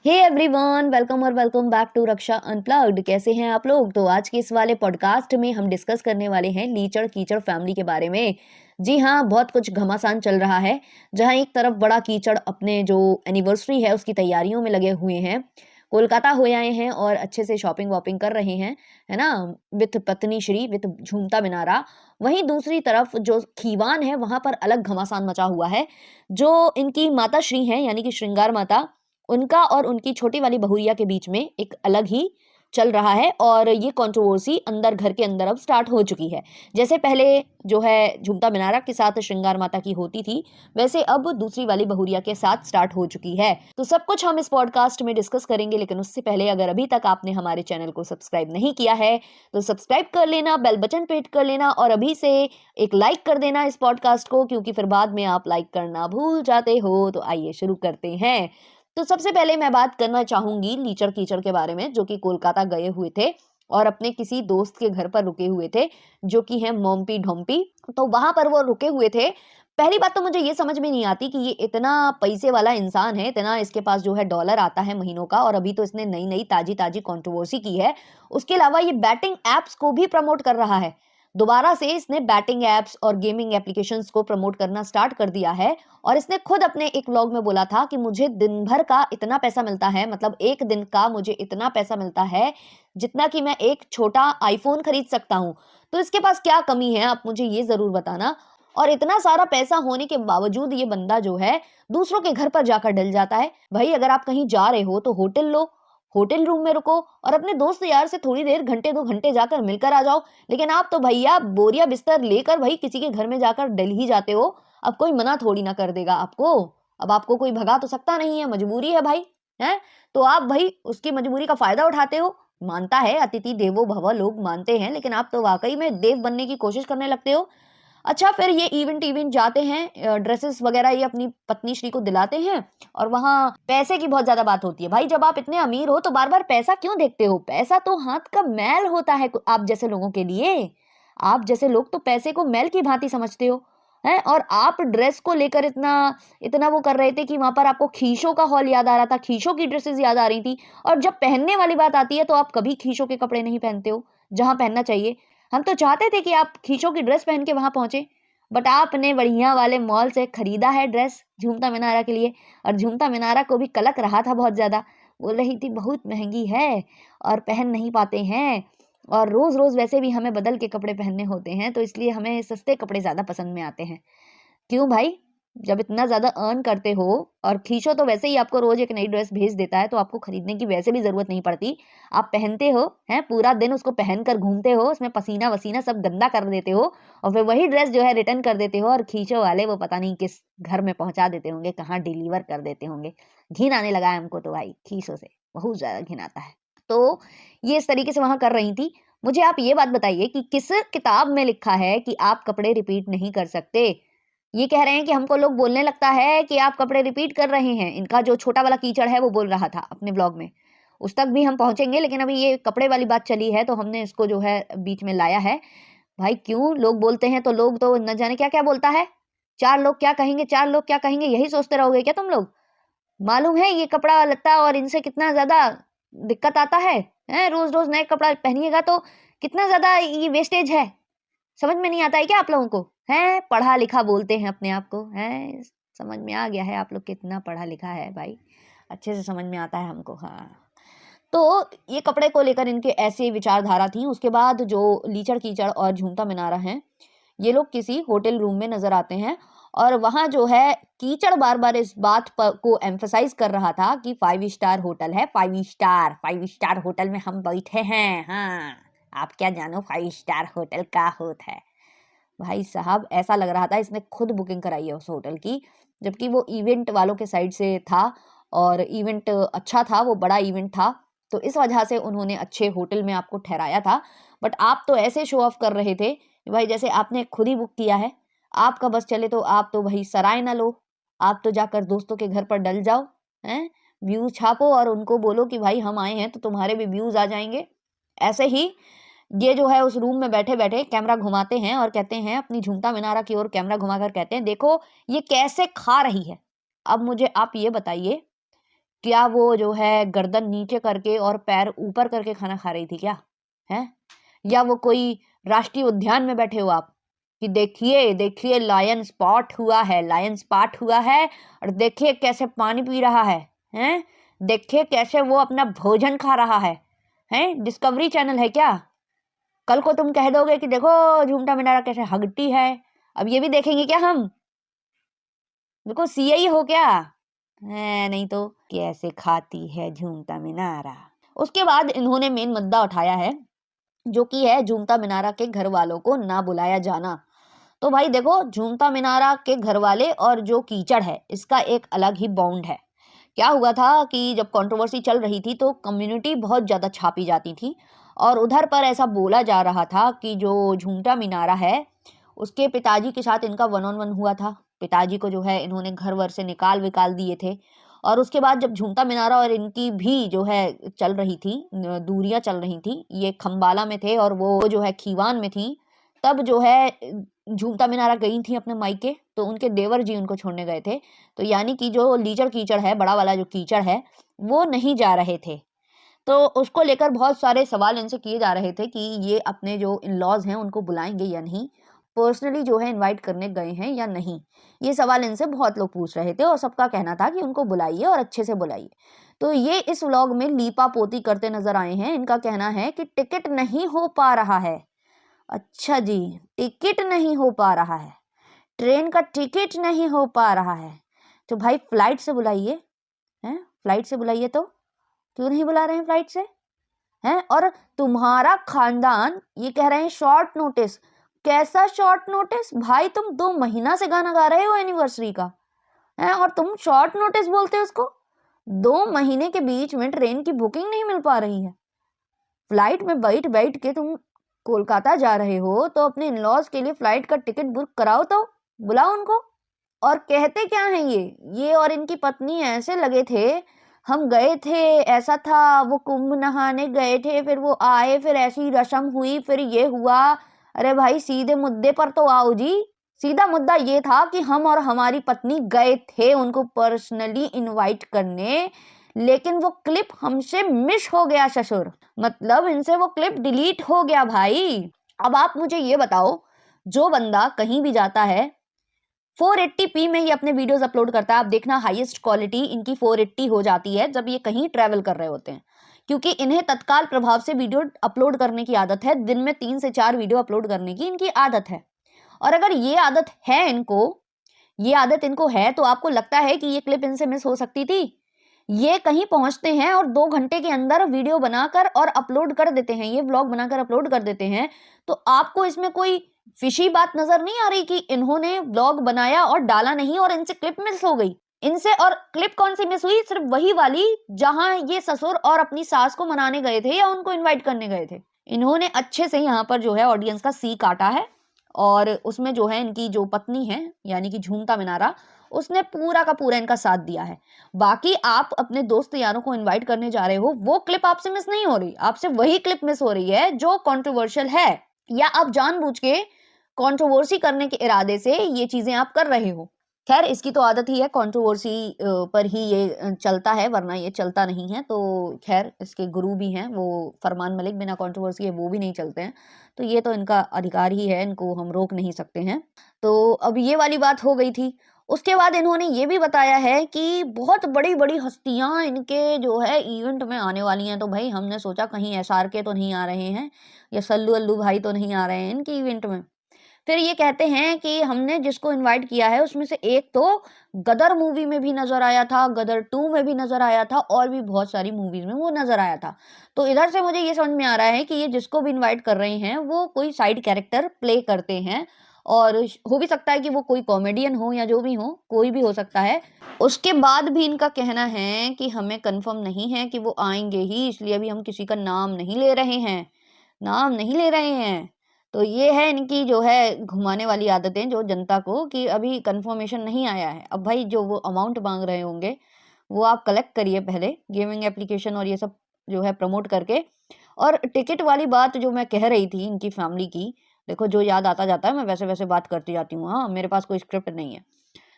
हे everyone, welcome और welcome back to Raksha unplugged. कैसे हैं आप लोग? तो आज के इस वाले पॉडकास्ट में हम डिस्कस करने वाले हैं लीचड़ कीचड़ फैमिली के बारे में। जी हाँ, बहुत कुछ घमासान चल रहा है। जहां एक तरफ बड़ा कीचड़ अपने जो एनिवर्सरी है उसकी तैयारियों में लगे हुए हैं, कोलकाता हो आए हैं और अच्छे से शॉपिंग वॉपिंग कर रहे हैं, है ना, विथ पत्नी श्री, विथ झूमता मीनारा। वहीं दूसरी तरफ जो खीवान है वहां पर अलग घमासान मचा हुआ है। जो इनकी माता श्री हैं यानी कि श्रृंगार माता, उनका और उनकी छोटी वाली बहुरिया के बीच में एक अलग ही चल रहा है और ये कंट्रोवर्सी अंदर घर के अंदर अब स्टार्ट हो चुकी है। जैसे पहले जो है झुमता मिनारा के साथ श्रृंगार माता की होती थी, वैसे अब दूसरी वाली बहुरिया के साथ स्टार्ट हो चुकी है। तो सब कुछ हम इस पॉडकास्ट में डिस्कस करेंगे, लेकिन उससे पहले अगर अभी तक आपने हमारे चैनल को सब्सक्राइब नहीं किया है तो सब्सक्राइब कर लेना, बेल बटन पे हिट कर लेना और अभी से एक लाइक कर देना इस पॉडकास्ट को, क्योंकि फिर बाद में आप लाइक करना भूल जाते हो। तो आइए शुरू करते हैं। तो सबसे पहले मैं बात करना चाहूंगी लीचड़ कीचड़ के बारे में, जो कि कोलकाता गए हुए थे और अपने किसी दोस्त के घर पर रुके हुए थे, जो कि है मोम्पी ढोम्पी। तो वहां पर वो रुके हुए थे। पहली बात तो मुझे ये समझ में नहीं आती कि ये इतना पैसे वाला इंसान है, इतना इसके पास जो है डॉलर आता है महीनों का, और अभी तो इसने नई नई ताजी ताजी कंट्रोवर्सी की है। उसके अलावा ये बैटिंग एप्स को भी प्रमोट कर रहा है। दोबारा से इसने बैटिंग एप्स और गेमिंग एप्लीकेशंस को प्रमोट करना स्टार्ट कर दिया है। और इसने खुद अपने एक व्लॉग में बोला था कि मुझे दिन भर का इतना पैसा मिलता है, मतलब एक दिन का मुझे इतना पैसा मिलता है जितना कि मैं एक छोटा आईफोन खरीद सकता हूँ। तो इसके पास क्या कमी है, आप मुझे ये जरूर बताना। और इतना सारा पैसा होने के बावजूद ये बंदा जो है दूसरों के घर पर जाकर डल जाता है। भाई अगर आप कहीं जा रहे हो तो होटल लो, होटल रूम में रुको और अपने दोस्त यार से थोड़ी देर, घंटे दो घंटे जाकर मिलकर आ जाओ। लेकिन आप तो भैया बोरिया बिस्तर लेकर भाई किसी के घर में जाकर डल ही जाते हो। अब कोई मना थोड़ी ना कर देगा आपको। अब आपको कोई भगा तो सकता नहीं है, मजबूरी है भाई, है। तो आप भाई उसकी मजबूरी का फायदा उठाते हो। मानता है अतिथि देवो भव, लोग मानते हैं, लेकिन आप तो वाकई में देव बनने की कोशिश करने लगते हो। अच्छा, फिर ये इवेंट इवेंट जाते हैं, ड्रेसेस वगैरह ये अपनी पत्नी श्री को दिलाते हैं और वहां पैसे की बहुत ज्यादा बात होती है। भाई जब आप इतने अमीर हो तो बार बार पैसा क्यों देखते हो? पैसा तो हाथ का मैल होता है आप जैसे लोगों के लिए। आप जैसे लोग तो पैसे को मैल की भांति समझते हो, हैं। और आप ड्रेस को लेकर इतना इतना वो कर रहे थे कि वहां पर आपको खीशों का हॉल याद आ रहा था, खीशों की ड्रेसेस याद आ रही थी। और जब पहनने वाली बात आती है तो आप कभी खीशों के कपड़े नहीं पहनते हो जहां पहनना चाहिए। हम तो चाहते थे कि आप खींचों की ड्रेस पहन के वहां पहुंचे, बट आपने बढ़िया वाले मॉल से खरीदा है ड्रेस झूमता मीनारा के लिए। और झूमता मीनारा को भी कलक रहा था बहुत ज्यादा, बोल रही थी बहुत महंगी है और पहन नहीं पाते हैं, और रोज रोज वैसे भी हमें बदल के कपड़े पहनने होते हैं, तो इसलिए हमें सस्ते कपड़े ज्यादा पसंद में आते हैं। क्यों भाई? जब इतना ज्यादा अर्न करते हो और खींचो तो वैसे ही आपको रोज एक नई ड्रेस भेज देता है, तो आपको खरीदने की वैसे भी जरूरत नहीं पड़ती। आप पहनते हो, हैं, पूरा दिन उसको पहनकर घूमते हो, उसमें पसीना वसीना सब गंदा कर देते हो और फिर वही ड्रेस जो है रिटर्न कर देते हो, और खींचो वाले वो पता नहीं किस घर में पहुंचा देते होंगे, कहाँ डिलीवर कर देते होंगे। घिन आने लगा है हमको तो भाई, खींचो से बहुत ज्यादा घिन आता है। तो ये इस तरीके से वहां कर रही थी। मुझे आप ये बात बताइए कि किस किताब में लिखा है कि आप कपड़े रिपीट नहीं कर सकते? ये कह रहे हैं कि हमको लोग बोलने लगता है कि आप कपड़े रिपीट कर रहे हैं। इनका जो छोटा वाला कीचड़ है वो बोल रहा था अपने ब्लॉग में, उस तक भी हम पहुंचेंगे, लेकिन अभी ये कपड़े वाली बात चली है तो हमने इसको जो है बीच में लाया है। भाई क्यों लोग बोलते हैं, तो लोग तो न जाने क्या क्या बोलता है। चार लोग क्या कहेंगे, चार लोग क्या कहेंगे, यही सोचते रहोगे क्या तुम लोग? मालूम है ये कपड़ा लत्ता और इनसे कितना ज्यादा दिक्कत आता है? रोज रोज नए कपड़ा पहनिएगा तो कितना ज्यादा ये वेस्टेज है। समझ में नहीं आता है क्या आप लोगों को? हैं, पढ़ा लिखा बोलते हैं अपने आप को, हैं। समझ में आ गया है आप लोग कितना पढ़ा लिखा है भाई, अच्छे से समझ में आता है हमको, हाँ। तो ये कपड़े को लेकर इनके ऐसे विचारधारा थी। उसके बाद जो लीचड़ कीचड़ और झूमता मीनारा हैं, ये लोग किसी होटल रूम में नजर आते हैं और वहां जो है कीचड़ बार बार इस बात पर को एम्फसाइज कर रहा था कि 5 स्टार होटल है, 5 स्टार होटल में हम बैठे हैं, हाँ। आप क्या जानो 5 स्टार होटल का होता है? भाई साहब ऐसा लग रहा था इसने खुद बुकिंग कराई है उस होटल की, जबकि वो इवेंट वालों के साइड से था और इवेंट अच्छा था, वो बड़ा इवेंट था, तो इस वजह से उन्होंने अच्छे होटल में आपको ठहराया था। बट आप तो ऐसे शो ऑफ कर रहे थे कि भाई जैसे आपने खुद ही बुक किया है, आपका बस चले तो आप तो भाई सराय ना लो, आप तो जाकर दोस्तों के घर पर डल जाओ, हैं, व्यूज छापो और उनको बोलो कि भाई हम आए हैं तो तुम्हारे भी व्यूज आ जाएंगे। ऐसे ही ये जो है उस रूम में बैठे बैठे कैमरा घुमाते हैं और कहते हैं, अपनी झुमता मीनारा की ओर कैमरा घुमाकर कहते हैं, देखो ये कैसे खा रही है। अब मुझे आप ये बताइए क्या वो जो है गर्दन नीचे करके और पैर ऊपर करके खाना खा रही थी क्या? हैं? या वो कोई राष्ट्रीय उद्यान में बैठे हो आप कि देखिए देखिए लायन स्पॉट हुआ है, लायन स्पॉट हुआ है और देखिए कैसे पानी पी रहा है, हैं? देखिए कैसे वो अपना भोजन खा रहा है, हैं? डिस्कवरी चैनल है क्या? कल को तुम कह दोगे कि देखो झूमता मिनारा कैसे हगती है, अब ये भी देखेंगे क्या हम? देखो सीआई हो क्या है? नहीं तो कैसे खाती है झूमता मिनारा। उसके बाद इन्होंने मेन मुद्दा उठाया है, जो कि है झूमता मिनारा के घर वालों को ना बुलाया जाना। तो भाई देखो, झूमता मिनारा के घर वाले और जो कीचड़ है इसका एक अलग ही बॉन्ड है। क्या हुआ था कि जब कंट्रोवर्सी चल रही थी तो कम्युनिटी बहुत ज़्यादा छापी जाती थी और उधर पर ऐसा बोला जा रहा था कि जो झूमता मिनारा है उसके पिताजी के साथ इनका वन ऑन वन हुआ था। पिताजी को जो है इन्होंने घर वर से निकाल विकाल दिए थे और उसके बाद जब झूमता मिनारा और इनकी भी जो है चल रही थी, दूरियां चल रही थी, ये खम्बाला में थे और वो जो है खीवान में थी, तब जो है झूमता मिनारा गई थी अपने मायके, तो उनके देवर जी उनको छोड़ने गए थे। तो यानी कि जो लीचड़ कीचड़ है, बड़ा वाला जो कीचड़ है, वो नहीं जा रहे थे। तो उसको लेकर बहुत सारे सवाल इनसे किए जा रहे थे कि ये अपने जो इन-लॉज़ हैं उनको बुलाएँगे या नहीं? पर्सनली जो है इनवाइट करने गए हैं या नहीं? ये सवाल इनसे बहुत लोग पूछ रहे थे और सबका कहना था कि उनको बुलाइए और अच्छे से बुलाइए। तो ये इस व्लॉग में लीपा-पोती करते नज़र आए हैं। इनका कहना है कि टिकट नहीं हो पा रहा है। अच्छा जी, टिकट नहीं हो पा रहा है। ट्रेन का टिकट नहीं हो पा रहा है। तो भाई फ्लाइट से बुलाइए, हैं? फ्लाइट से बुलाइए तो? क्यों नहीं बुला रहे हैं फ्लाइट से? हैं? और तुम्हारा खानदान ये कह रहे हैं शॉर्ट नोटिस। कैसा शॉर्ट नोटिस? भाई तुम 2 महीना से गाना गा रहे हो एनिवर्सरी का, हैं? और तुम शॉर्ट नोटिस बोलते हो उसको? 2 महीने के बीच में ट्रेन की बुकिंग नहीं मिल पा रही है। फ्लाइट में बैठ-बैठ के तुम कोलकाता जा रहे हो, तो अपने इन-लॉज़ के लिए फ्लाइट का टिकट बुक कराओ तो, बुलाओ उनको। और कहते क्या हैं ये और इनकी पत्नी ऐसे लगे थे, हम गए थे, ऐसा था, वो कुंभ नहाने गए थे, फिर वो आए, फिर ऐसी रस्म हुई, फिर ये हुआ। अरे भाई सीधे मुद्दे पर तो आओ जी। सीधा मुद्दा ये था कि हम और हमारी पत्नी गए थे उनको पर्सनली इनवाइट करने, लेकिन वो क्लिप हमसे मिस हो गया ससुर। मतलब इनसे वो क्लिप डिलीट हो गया भाई। अब आप मुझे ये बताओ, जो बंदा कहीं भी जाता है 480p में ये अपने वीडियोस अपलोड करता है। आप देखना हाईएस्ट क्वालिटी इनकी 480 हो जाती है जब ये कहीं ट्रैवल कर रहे होते हैं, क्योंकि इन्हें तत्काल प्रभाव से वीडियो अपलोड करने की आदत है। दिन में 3 से 4 वीडियो अपलोड करने की इनकी आदत है। और अगर ये आदत है इनको, ये आदत इनको है, तो आपको लगता है कि ये क्लिप इनसे मिस हो सकती थी? ये कहीं पहुंचते हैं और 2 घंटे के अंदर वीडियो बनाकर और अपलोड कर देते हैं, ये व्लॉग बनाकर अपलोड कर देते हैं। तो आपको इसमें कोई फिशी बात नजर नहीं आ रही कि इन्होंने व्लॉग बनाया और डाला नहीं और इनसे क्लिप मिस हो गई? इनसे और क्लिप कौन सी मिस हुई? सिर्फ वही वाली जहां ये ससुर और अपनी सास को मनाने गए थे या उनको इनवाइट करने गए थे। इन्होंने अच्छे से यहाँ पर जो है ऑडियंस का सी काटा है और उसमें जो है इनकी जो पत्नी है यानी कि झूमता मिनारा, उसने पूरा का पूरा इनका साथ दिया है। बाकी आप अपने दोस्त यारों को इनवाइट करने जा रहे हो, वो क्लिप आपसे मिस नहीं हो रही, आपसे वही क्लिप मिस हो रही है जो कंट्रोवर्शियल है, या आप जानबूझ के कंट्रोवर्सी करने के इरादे से ये चीजें आप कर रहे हो। खैर इसकी तो आदत ही है, कंट्रोवर्सी पर ही ये चलता है, वरना ये चलता नहीं है। तो खैर इसके गुरु भी हैं वो फरमान मलिक, बिना कंट्रोवर्सी के वो भी नहीं चलते हैं। तो ये तो इनका अधिकार ही है, इनको हम रोक नहीं सकते हैं। तो अब ये वाली बात हो गई थी। उसके बाद इन्होंने ये भी बताया है कि बहुत बड़ी-बड़ी हस्तियाँ इनके जो है इवेंट में आने वाली हैं। तो भाई हमने सोचा कहीं एसआरके तो नहीं आ रहे हैं या सल्लू-अल्लू भाई तो नहीं आ रहे हैं इनके इवेंट में। फिर ये कहते हैं कि हमने जिसको इनवाइट किया है उसमें से एक तो गदर मूवी में भी नज़र आया था, गदर 2 में भी नज़र आया था और भी बहुत सारी मूवीज़ में वो नज़र आया था। तो इधर से मुझे ये समझ में आ रहा है कि ये जिसको भी इनवाइट कर रहे हैं वो कोई साइड कैरेक्टर प्ले करते हैं और हो भी सकता है कि वो कोई कॉमेडियन हो या जो भी हो, कोई भी हो सकता है। उसके बाद भी इनका कहना है कि हमें कन्फर्म नहीं है कि वो आएँगे ही, इसलिए अभी हम किसी का नाम नहीं ले रहे हैं, नाम नहीं ले रहे हैं। तो ये है इनकी जो है घुमाने वाली आदतें, जो जनता को कि अभी कन्फर्मेशन नहीं आया है। अब भाई जो वो अमाउंट माँग रहे होंगे, वो आप कलेक्ट करिए पहले, गेमिंग एप्लीकेशन और ये सब जो है प्रमोट करके। और टिकट वाली बात जो मैं कह रही थी इनकी फैमिली की, देखो जो याद आता जाता है मैं वैसे-वैसे बात करती जाती हूँ, हाँ, मेरे पास कोई स्क्रिप्ट नहीं है।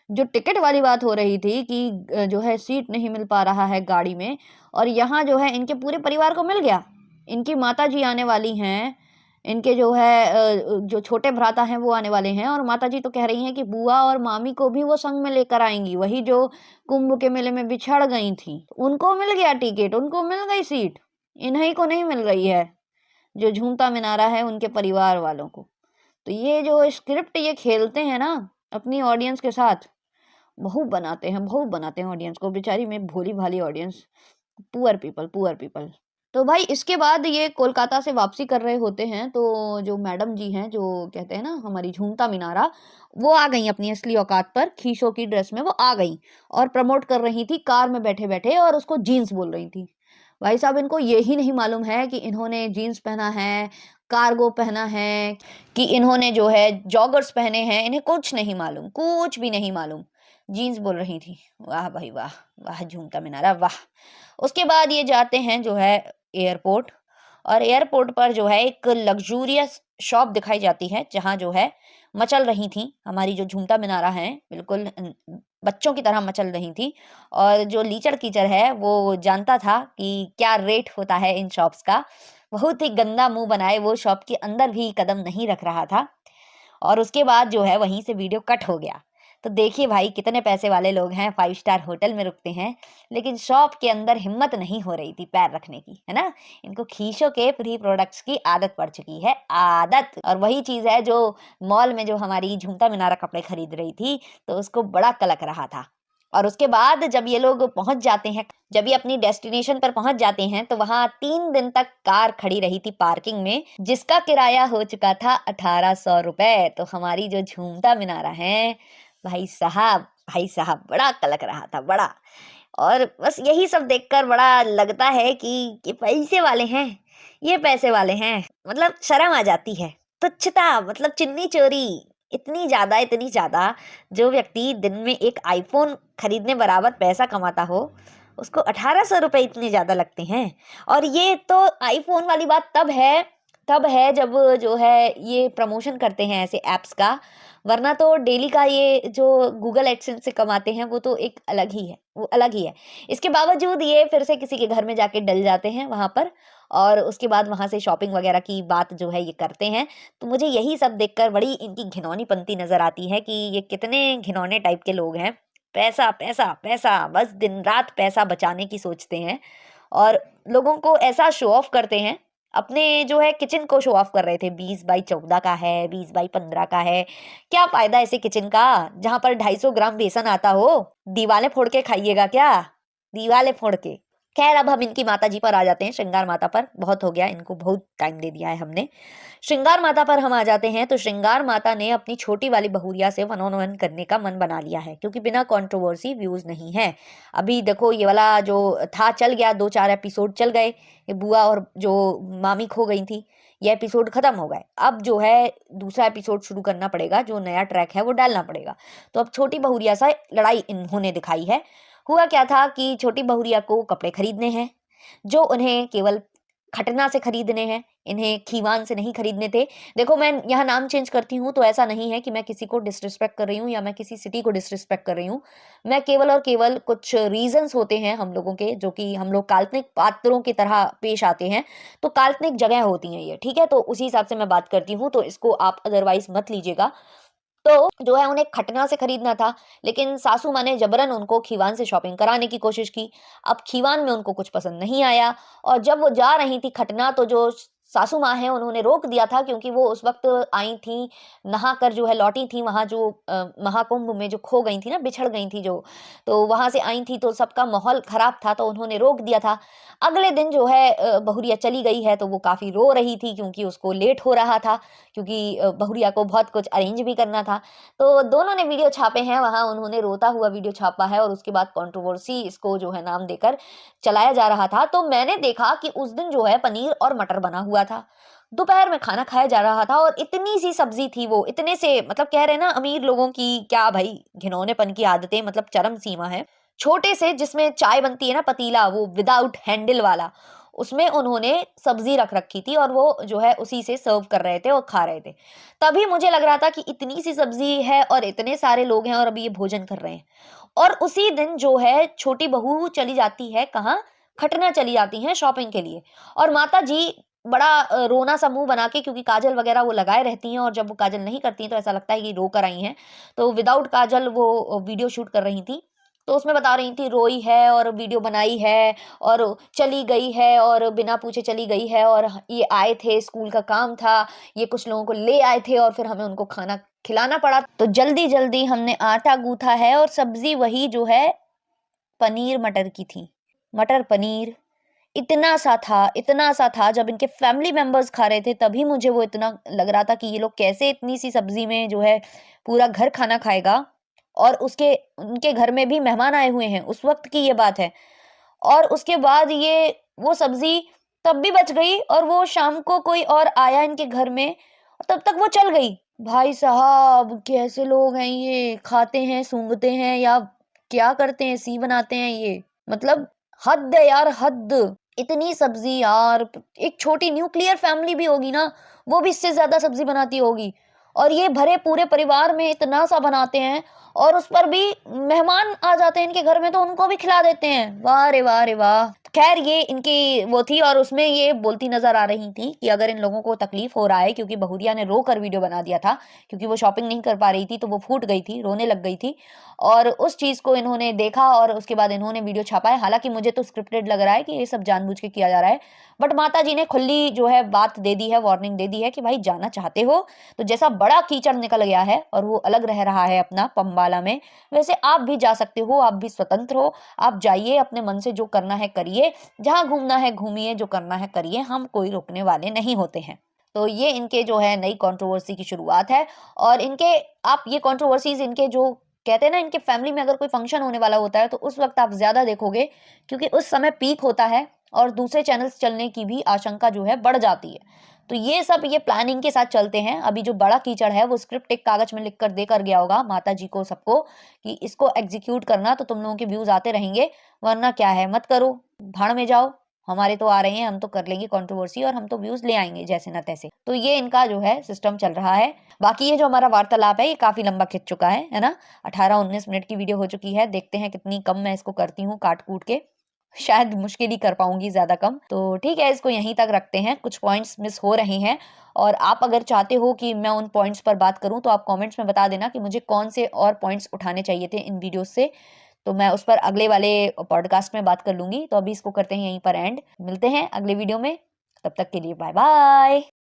जो टिकट वाली बात हो रही थी कि जो है सीट नहीं मिल पा रहा है गाड़ी में, और यहाँ जो है इनके पूरे परिवार को मिल गया। इनकी माताजी आने वाली हैं, इनके जो है जो छोटे भ्राता हैं वो आने वाले हैं, और माताजी तो कह रही हैं कि बुआ और मामी को भी वो संग में लेकर आएँगी, वही जो कुंभ के मेले में बिछड़ गई थीं। उनको मिल गया टिकट, उनको मिल गई सीट, इन्हीं को नहीं मिल रही है, जो झूमता मिनारा है उनके परिवार वालों को। तो ये जो स्क्रिप्ट ये खेलते हैं ना अपनी ऑडियंस के साथ, बहुत बनाते हैं ऑडियंस को, बेचारी में भोली-भाली audience, poor people, poor people. तो भाई इसके बाद ये कोलकाता से वापसी कर रहे होते हैं, तो जो मैडम जी हैं, जो कहते हैं ना हमारी झूमता मिनारा, वो आ गईं अपनी असली औकात पर, खीसों की ड्रेस में वो आ गईं और प्रमोट कर रही थी कार में बैठे-बैठे, और उसको जीन्स बोल रही थी। भाई साहब इनको यही नहीं मालूम है कि इन्होंने जीन्स पहना है, कार्गो पहना है, कि इन्होंने जो है जॉगर्स पहने हैं, इन्हें कुछ नहीं मालूम, कुछ भी नहीं मालूम। जीन्स बोल रही थी। वाह भाई वाह! वाह झूमता मिनारा वाह! उसके बाद ये जाते हैं जो है एयरपोर्ट, और एयरपोर्ट पर जो है एक लग्ज़ूरियस शॉप दिखाई जाती है, जहाँ जो है मचल रही थी हमारी जो झूमता मिनारा हैं, बिल्कुल बच्चों की तरह मचल रही थी। और जो लीचड़-कीचड़ है वो जानता था कि क्या रेट होता है इन शॉप्स का। बहुत ही गंदा मुँह बनाए वो शॉप के अंदर भी कदम नहीं रख रहा था, और उसके बाद जो है वहीं से वीडियो कट हो गया। तो देखिए भाई कितने पैसे वाले लोग हैं, 5 स्टार होटल में रुकते हैं, लेकिन शॉप के अंदर हिम्मत नहीं हो रही थी पैर रखने की, है ना? इनको खींचों के फ्री प्रोडक्ट्स की आदत पड़ चुकी है, आदत। और वही चीज़ है जो मॉल में जो हमारी झूमता मिनारा कपड़े खरीद रही थी, तो उसको बड़ा कलक रहा था। और उसके बाद जब ये लोग पहुँच जाते हैं, जब ये अपनी डेस्टिनेशन पर पहुँच जाते हैं, तो वहाँ 3 दिन तक कार खड़ी रही थी पार्किंग में, जिसका किराया हो चुका था 1800 रुपए। तो हमारी जो झूमता मिनारा है, भाई साहब बड़ा कलक रहा था, बड़ा। और बस यही सब देखकर बड़ा लगता है कि ये पैसे वाले हैं, ये पैसे वाले हैं। मतलब शर्म आ जाती है। तुच्छता मतलब चिन्नी चोरी इतनी ज़्यादा, जो व्यक्ति दिन में एक आईफ़ोन खरीदने बराबर पैसा कमाता हो, उसको 1800 रुपए इतने ज़्यादा लगते हैं। और ये तो आईफ़ोन वाली बात तब है जब जो है ये प्रमोशन करते हैं ऐसे ऐप्स का, वरना तो डेली का ये जो गूगल एडसेंस से कमाते हैं वो तो एक अलग ही है, वो अलग ही है। इसके बावजूद ये फिर से किसी के घर में जाके डल जाते हैं वहाँ पर, और उसके बाद वहाँ से शॉपिंग वगैरह की बात जो है ये करते हैं। तो मुझे यही सब देखकर बड़ी इनकी घिनौनीपंती नज़र आती है कि ये कितने घिनौने टाइप के लोग हैं। पैसा, पैसा, पैसा, बस दिन-रात पैसा बचाने की सोचते हैं, और लोगों को ऐसा शो ऑफ करते हैं। अपने जो है किचन को शो ऑफ कर रहे थे, 20 बाई 14 का है, 20 बाई 15 का है। क्या फ़ायदा ऐसे किचन का, जहाँ पर 250 ग्राम बेसन आता हो? दीवालें फोड़ के खाइएगा क्या? दीवालें फोड़ के। खैर अब हम इनकी माताजी पर आ जाते हैं, श्रृंगार माता पर। बहुत हो गया, इनको बहुत टाइम दे दिया है हमने। श्रृंगार माता पर हम आ जाते हैं, तो श्रृंगार माता ने अपनी छोटी वाली बहुरिया से वन ऑन वन करने का मन बना लिया है, क्योंकि बिना कंट्रोवर्सी व्यूज़ नहीं है। अभी देखो ये वाला जो था चल गया, 2-4 एपिसोड चल गए, ये बुआ और जो मामी खो गई थी, ये एपिसोड खत्म हो गए। अब जो है दूसरा एपिसोड शुरू करना पड़ेगा, जो नया ट्रैक है वो डालना पड़ेगा। तो अब छोटी बहुरिया से लड़ाई इन्होंने दिखाई है। हुआ क्या था कि छोटी बहुरिया को कपड़े खरीदने हैं, जो उन्हें केवल खटना से खरीदने हैं, इन्हें खीवान से नहीं खरीदने थे। देखो मैं यहाँ नाम चेंज करती हूँ तो ऐसा नहीं है कि मैं किसी को डिसरिस्पेक्ट कर रही हूँ या मैं किसी सिटी को डिसरिस्पेक्ट कर रही हूँ। मैं केवल और केवल कुछ रीज़न्स होते हैं हम लोगों के, जो कि हम लोग काल्पनिक पात्रों की तरह पेश आते हैं, तो काल्पनिक जगह होती हैं ये, ठीक है? तो उसी हिसाब से मैं बात करती हूँ, तो इसको आप अदरवाइज़ मत लीजिएगा। तो जो है उन्हें खटना से खरीदना था, लेकिन सासू माँ ने जबरन उनको खीवान से शॉपिंग कराने की कोशिश की। अब खीवान में उनको कुछ पसंद नहीं आया, और जब वो जा रही थी खटना, तो जो सासू माँ हैं उन्होंने रोक दिया था, क्योंकि वो उस वक़्त आई थी, नहाकर जो है लौटी थी वहाँ जो महाकुंभ में जो खो गई थी ना, बिछड़ गई थी जो, तो वहाँ से आई थी तो सबका माहौल ख़राब था, तो उन्होंने रोक दिया था। अगले दिन जो है बहुरिया चली गई है, तो वो काफ़ी रो रही थी, क्योंकि उसको लेट हो रहा था, क्योंकि बहुरिया को बहुत कुछ अरेंज भी करना था। तो दोनों ने वीडियो छापे हैं, वहाँ उन्होंने रोता हुआ वीडियो छापा है, और उसके बाद कंट्रोवर्सी इसको जो है नाम देकर चलाया जा रहा था। तो मैंने देखा कि उस दिन जो है पनीर और मटर बना हुआ था, दोपहर में खाना खाया जा रहा था, और इतनी सी सब्जी थी वो, इतने से मतलब कह रहे हैं ना अमीर लोगों की क्या भाई घिनौनेपन की आदतें, मतलब चरम सीमा है। छोटे से जिसमें चाय बनती है ना पतीला, वो विदाउट हैंडल वाला, उसमें उन्होंने सब्जी रख रखी थी और वो जो है उसी से सर्व कर रहे थे और खा रहे थे। तभी मुझे लग रहा था कि इतनी सी सब्जी है और इतने सारे लोग हैं और अभी ये भोजन कर रहे हैं। और उसी दिन जो है छोटी बहू चली जाती है कहाँ? खटना चली जाती हैं शॉपिंग के लिए और माताजी बड़ा रोना सा मुँह बना के, क्योंकि काजल वगैरह वो लगाए रहती हैं और जब वो काजल नहीं करती हैं तो ऐसा लगता है कि रो कर आई हैं। तो विदाउट काजल वो वीडियो शूट कर रही थी। तो उसमें बता रही थी रोई है और वीडियो बनाई है और चली गई है और बिना पूछे चली गई है और ये आए थे, स्कूल का काम था, ये कुछ लोगों को ले आए थे और फिर हमें उनको खाना खिलाना पड़ा। तो जल्दी-जल्दी हमने आटा गूँथा है और सब्ज़ी वही जो है पनीर मटर की थी। मटर पनीर इतना सा था जब इनके फैमिली मेंबर्स खा रहे थे तभी मुझे वो इतना लग रहा था कि ये लोग कैसे इतनी सी सब्जी में जो है पूरा घर खाना खाएगा। और उसके उनके घर में भी मेहमान आए हुए हैं, उस वक्त की ये बात है। और उसके बाद ये वो सब्जी तब भी बच गई और वो शाम को कोई और आया इनके घर में, तब तक वो चल गई। भाई साहब कैसे लोग हैं ये, खाते हैं सूंघते हैं या क्या करते हैं, सी बनाते हैं ये, मतलब हद है यार, हद। इतनी सब्जी यार, एक छोटी न्यूक्लियर फैमिली भी होगी ना, वो भी इससे ज्यादा सब्जी बनाती होगी और ये भरे पूरे परिवार में इतना सा बनाते हैं और उस पर भी मेहमान आ जाते हैं इनके घर में तो उनको भी खिला देते हैं। वाह रे वाह रे वाह। खैर ये इनकी वो थी और उसमें ये बोलती नजर आ रही थी कि अगर इन लोगों को तकलीफ हो रहा है, क्योंकि बहुरिया ने रो कर वीडियो बना दिया था, क्योंकि वो शॉपिंग नहीं कर पा रही थी तो वो फूट गई थी, रोने लग गई थी और उस चीज को इन्होंने देखा और उसके बाद इन्होंने वीडियो छापा है। हालांकि मुझे तो स्क्रिप्टेड लग रहा है कि ये सब जानबूझ के किया जा रहा है, बट माता जी ने खुली जो है बात दे दी है, वार्निंग दे दी है कि भाई जाना चाहते हो तो जैसा बड़ा कीचड़ निकल गया है और वो अलग रह रहा है अपना पंबाला में, वैसे आप भी जा सकते हो, आप भी स्वतंत्र हो, आप जाइए, अपने मन से जो करना है करिए, जहां घूमना है घूमिए, जो करना है करिए, हम कोई रोकने वाले नहीं होते हैं। तो ये इनके जो है नई कंट्रोवर्सी की शुरुआत है और इनके आप ये कंट्रोवर्सीज इनके जो कहते हैं ना, इनके फैमिली में अगर कोई फंक्शन होने वाला होता है तो उस वक्त आप ज्यादा देखोगे, क्योंकि उस समय पीक होता है और दूसरे चैनल्स चलने की भी आशंका जो है बढ़ जाती है। तो ये सब ये प्लानिंग के साथ चलते हैं। अभी जो बड़ा कीचड़ है वो स्क्रिप्ट एक कागज में लिख कर दे कर गया होगा माता जी को, सबको, कि इसको एग्जीक्यूट करना तो तुम लोगों के व्यूज आते रहेंगे, वरना क्या है मत करो, भाड़ में जाओ, हमारे तो आ रहे हैं, हम तो कर लेंगे कंट्रोवर्सी और हम तो व्यूज ले आएंगे जैसे ना तैसे। तो ये इनका जो है सिस्टम चल रहा है। बाकी ये जो हमारा वार्तालाप है ये काफी लंबा खिंच चुका है ना, 18-19 मिनट की वीडियो हो चुकी है। देखते हैं कितनी कम मैं इसको करती हूँ काट कूट के, शायद मुश्किल ही कर पाऊंगी ज्यादा कम। तो ठीक है, इसको यहीं तक रखते हैं, कुछ पॉइंट्स मिस हो रहे हैं और आप अगर चाहते हो कि मैं उन पॉइंट्स पर बात करूं तो आप कमेंट्स में बता देना कि मुझे कौन से और पॉइंट्स उठाने चाहिए थे इन वीडियोस से, तो मैं उस पर अगले वाले पॉडकास्ट में बात कर लूंगी। तो अभी इसको करते हैं यहीं पर एंड, मिलते हैं अगले वीडियो में, तब तक के लिए बाय बाय।